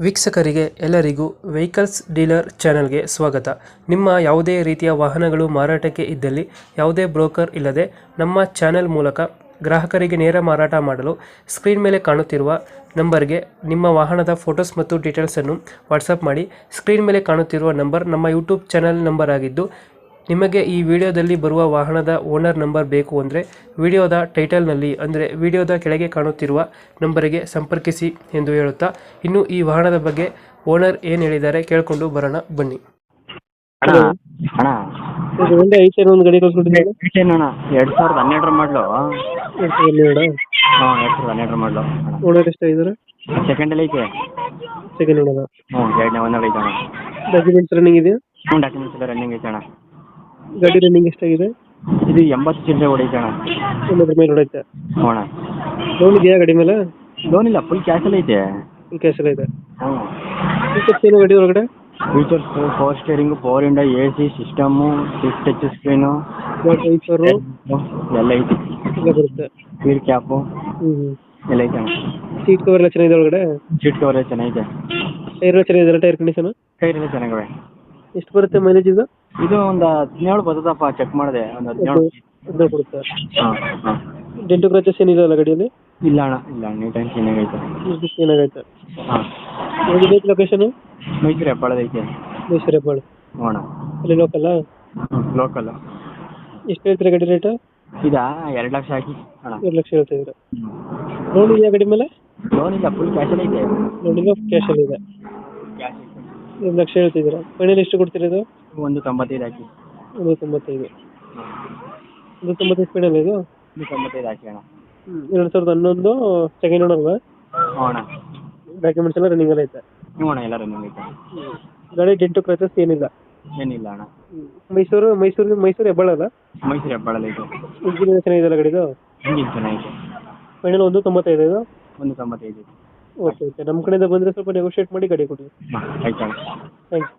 ವೀಕ್ಷಕರಿಗೆ ಎಲ್ಲರಿಗೂ vehicles dealer ಚಾನೆಲ್ಗೆ ಸ್ವಾಗತ. ನಿಮ್ಮ ಯಾವುದೇ ರೀತಿಯ ವಾಹನಗಳು ಮಾರಾಟಕ್ಕೆ ಇದ್ದಲ್ಲಿ ಯಾವುದೇ ಬ್ರೋಕರ್ ಇಲ್ಲದೆ ನಮ್ಮ ಚಾನೆಲ್ ಮೂಲಕ ಗ್ರಾಹಕರಿಗೆ ನೇರ ಮಾರಾಟ ಮಾಡಲು ಸ್ಕ್ರೀನ್ ಮೇಲೆ ಕಾಣುತ್ತಿರುವ ನಂಬರ್ಗೆ ನಿಮ್ಮ ವಾಹನದ ಫೋಟೋಸ್ ಮತ್ತು ಡೀಟೇಲ್ಸನ್ನು ವಾಟ್ಸಪ್ ಮಾಡಿ. ಸ್ಕ್ರೀನ್ ಮೇಲೆ ಕಾಣುತ್ತಿರುವ ನಂಬರ್ ನಮ್ಮ ಯೂಟ್ಯೂಬ್ ಚಾನೆಲ್ ನಂಬರ್ ಆಗಿದ್ದು, ನಿಮಗೆ ಈ ವಿಡಿಯೋದಲ್ಲಿ ಬರುವ ವಾಹನದ ಓನರ್ ನಂಬರ್ ಬೇಕು ಅಂದರೆ ವಿಡಿಯೋದ ಟೈಟಲ್ನಲ್ಲಿ ಅಂದರೆ ವಿಡಿಯೋದ ಕೆಳಗೆ ಕಾಣುತ್ತಿರುವ ನಂಬರಿಗೆ ಸಂಪರ್ಕಿಸಿ ಎಂದು ಹೇಳುತ್ತಾ, ಇನ್ನು ಈ ವಾಹನದ ಬಗ್ಗೆ ಓನರ್ ಏನು ಹೇಳಿದ್ದಾರೆ ಕೇಳಿಕೊಂಡು ಬರೋಣ ಬನ್ನಿ. ಅಣ್ಣ ಅಣ್ಣ ಒಂದು ಐದು ಒಂದು ಗಾಡಿ ಕಳ್ಸ್ಕೊಟ್ಟಿದ್ದೀನಿ. ಅಣ್ಣ 2012 ಮಾಡಲು. ಹಾಂ 2012 ಮಾಡಲು ಅಣ್ಣ. ಓನರ್ ಎಷ್ಟಾಗಿದ್ದಾರೆ? ಸೆಕೆಂಡಲ್ಲಿ ಐತೆ. Second owner. ಹ್ಞೂ ಎರಡನೇ ಒಂದಾಗ ಐತೆ ಅಣ್ಣ. ಡಾಕ್ಯುಮೆಂಟ್ಸ್ ರನ್ನಿಂಗ್ ಇದೆಯಾ? ಹ್ಞೂ ಡಾಕ್ಯುಮೆಂಟ್ಸ್ ಎಲ್ಲ ರನ್ನಿಂಗ್ ಐತೆ ಅಣ್ಣ. ಗಾಡಿ ರನ್ನಿಂಗ್ ಎಷ್ಟಾಗಿದೆ? ಇದು 80 ಚಿಲ್ಲರೆ ಹೊಡೈತೆ ಅಣ್ಣ. 80 ಮೇಲೆ ಹೊಡೈತೆ. ಹ್ಞೂ ಅಣ್ಣ. ಲೋನ್ ಇದೆಯಾ ಗಾಡಿ ಮೇಲೆ? ಲೋನ್ ಇಲ್ಲ, ಫುಲ್ ಕ್ಯಾಶಲ್ಲಿ ಐತೆ. ಫುಲ್ ಕ್ಯಾಶ್ ಎಲ್ಲ ಇದೆ. ಹ್ಞೂ. ಫೀಚರ್ಸ್ ಏನು ಗಾಡಿ ಒಳಗಡೆ? Features power steering, power window, AC system, touch screen wiper ಎಲ್ಲ ಐತೆ. ಎಲ್ಲ ಬರುತ್ತೆ. ವೀಲ್ ಕ್ಯಾಪು ಎಲ್ಲ ಐತೆ ಅಣ್ಣ. ಸೀಟ್ ಕವರ್ ಎಲ್ಲ ಚೆನ್ನಾಗಿದೆ ಒಳಗಡೆ? ಸೀಟ್ ಕವರ್ ಎಲ್ಲ ಚೆನ್ನಾಗಿದೆ. ಟೈರ್ ಎಲ್ಲ ಚೆನ್ನಾಗಿದೆ? ಟೈರ್ ಕಂಡೀಷನ್ ಟೈರ್ ಎಲ್ಲ ಚೆನ್ನಾಗಿವೆ. ಎಷ್ಟು ಬರುತ್ತೆ ಮೈಲೇಜ್ ಇದು? ಇದು ಒಂದು 17 ಬರ್ತದಪ್ಪ, ಚೆಕ್ ಮಾಡಿದೆ. ಒಂದು 17 ಕೊಡುತ್ತೆ. ಹಾಂ ಹಾಂ. ಡೆಂಟು ಕ್ರಾಚಸ್ ಏನಿಲ್ಲ ಗಾಡಿಯಲ್ಲಿ? ಇಲ್ಲ ಅಣ್ಣ, ಇಲ್ಲ ನೀಟಾಗಿ ಚೆನ್ನಾಗೈತೆ. ಏನಾಗೈತೆ? ಹಾಂ. ಎಲ್ಲಿದೆ ಲೊಕೇಶನು? ಮೈಸೂರು ಹೆಬ್ಬಾಳದೈತೆ. ಮೈಸೂರು ಹೆಬ್ಬಾಳು. ಹ್ಞೂ ಅಣ್ಣ. ಅಲ್ಲಿ ಲೋಕಲ್ಲ? ಲೋಕಲ್. ಎಷ್ಟು ಹೇಳ್ತೀರಾ ಗಾಡಿ ರೇಟ್? ಇದಾ 2 ಲಕ್ಷ ಹಾಕಿ ಅಣ್ಣ. 2 ಲಕ್ಷ ಹೇಳ್ತಿದ್ದೀರಾ? ಲೋನ್ ಇದೆಯಾ ಗಾಡಿ ಮೇಲೆ? ಲೋನ್ ಇಲ್ಲ, ಫುಲ್ ಕ್ಯಾಶಲ್ಲಿ ಐತೆ. ಲೋನ್ ಇಲ್ಲ, ಕ್ಯಾಶಲ್ಲಿ ಇದೆ. ಕ್ಯಾಶ್ ಐತೆ. 2 ಲಕ್ಷ ಹೇಳ್ತಿದ್ದೀರಾ? ಫೈನಲ್ ಎಷ್ಟು ಕೊಡ್ತೀರಾ ಇದು? 195 ಹಾಕಿ. 195. 195 ಫೈನಲ್ ಇದು? 195 ಹಾಕಿ ಅಣ್ಣ. 2011 ಸೆಕೆಂಡ್ ಓನರ್ವಾ? ಹ್ಞೂ ಅಣ್ಣ. ಡಾಕ್ಯುಮೆಂಟ್ಸ್ ಎಲ್ಲ ರನ್ನಿಂಗ್ ಎಲ್ಲ ಐತೆ? ಹ್ಞೂ ಅಣ್ಣ, ಎಲ್ಲ ರನ್ನಿಂಗ್ ಐತೆ. ಗಾಡಿ ಡೆಂಟು ಕ್ರಾಚಸ್ ಏನಿಲ್ಲ? ಏನಿಲ್ಲ ಅಣ್ಣ. ಮೈಸೂರು ಹೆಬ್ಬಾಳಲ್ಲ? ಮೈಸೂರು ಹೆಬ್ಬಾಳಲ್ಲಿ ಐತೆ. ಇಂಜಿನ್ ಚೆನ್ನಾಗಿದೆಯಲ್ಲ ಗಾಡಿದು? ಇಂಜಿನ್ ಚೆನ್ನಾಗೈತೆ. ಫೈನಲ್ 195 ಇದು? 195 ಐತೆ. Okay okay. ನಮ್ಮ ಕಡೆಯಿಂದ ಬಂದರೆ ಸ್ವಲ್ಪ ನೆಗೋಷಿಯೇಟ್ ಮಾಡಿ ಗಾಡಿ ಕೊಡಿ. ಹಾಂ ಆಯ್ತು ಅಣ್ಣ. Thank you.